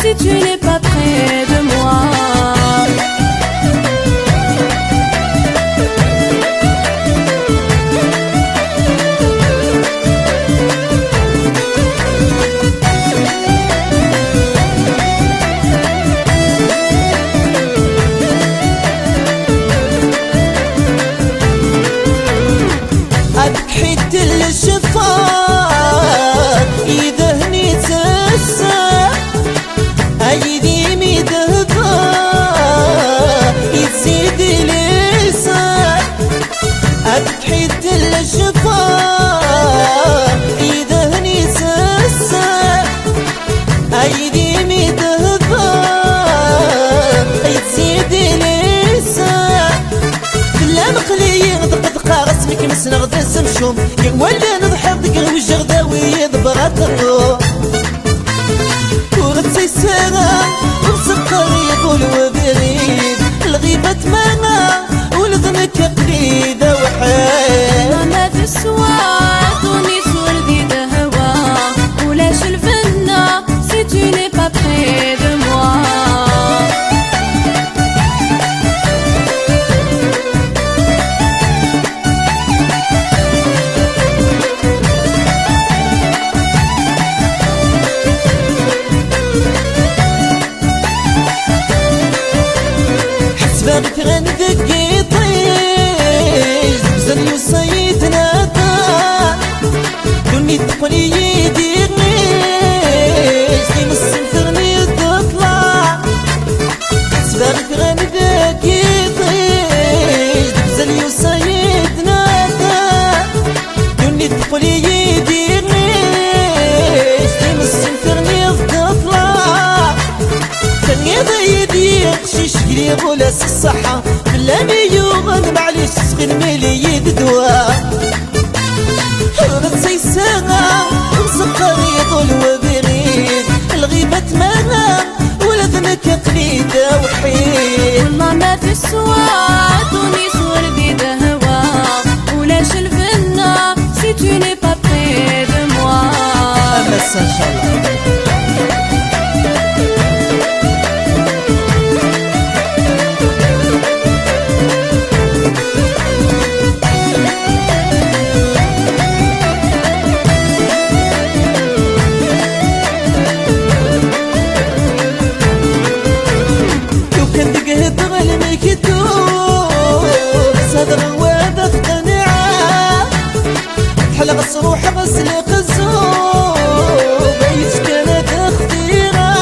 si tu n'es pas près de moi. حيت الشفار يدهني تسا ايدي ميدهضا يزيد لسا حيت الشفار يدهني تسا ايدي ميدهضا يزيد لسا لا مقلي دقدقه غسمك مسنغ سمشوم ولا نضحك ديك الوجه غداوي ضبغات الروح ورتي سنة ومسقر يقول وبريد الغيبة تمنى ولدنك قليد وحيد ما في السواد ونسور دي دهوا ولاش الفنة si tu n'es pas près de moi. باغيك غندقي طيش زن يصيدنا دار دوني تقولي يدي غيش دي مسنفرني تطلع باغيك غندقي طيش زن يصيدنا دار دوني تقولي يدي غيش دي مسنفرني تطلع تنيض يدي قشيش قريب ولا الصحة بلا ميوغن معليش سخن ميلي يددوا ربطي ساعة ومسقر يطول وبريد الغيبة تمنى ولدنك قليد وحيد والله ما في السواد ونسور دي دهوا ولاش الفنة si tu n'es pas près de moi. أما إن شاء الله روح غسلق الزوب يسكنت اختيرا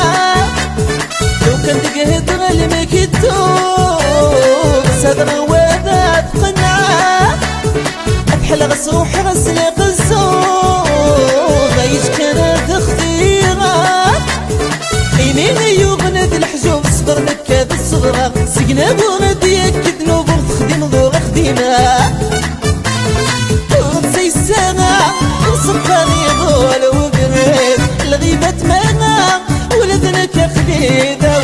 لو كان تقهد غلمك الدوب صدر وذات قنعة أبحل غس روح غسلق الزوب يسكنت اختيرا يمين يغند الحجوب صدر نكاد الصغرى سقنا بورد يكد نوبر تخدم ذور خديمة وسقر يضول وبريد الغيبة تمنى ولدنك خليده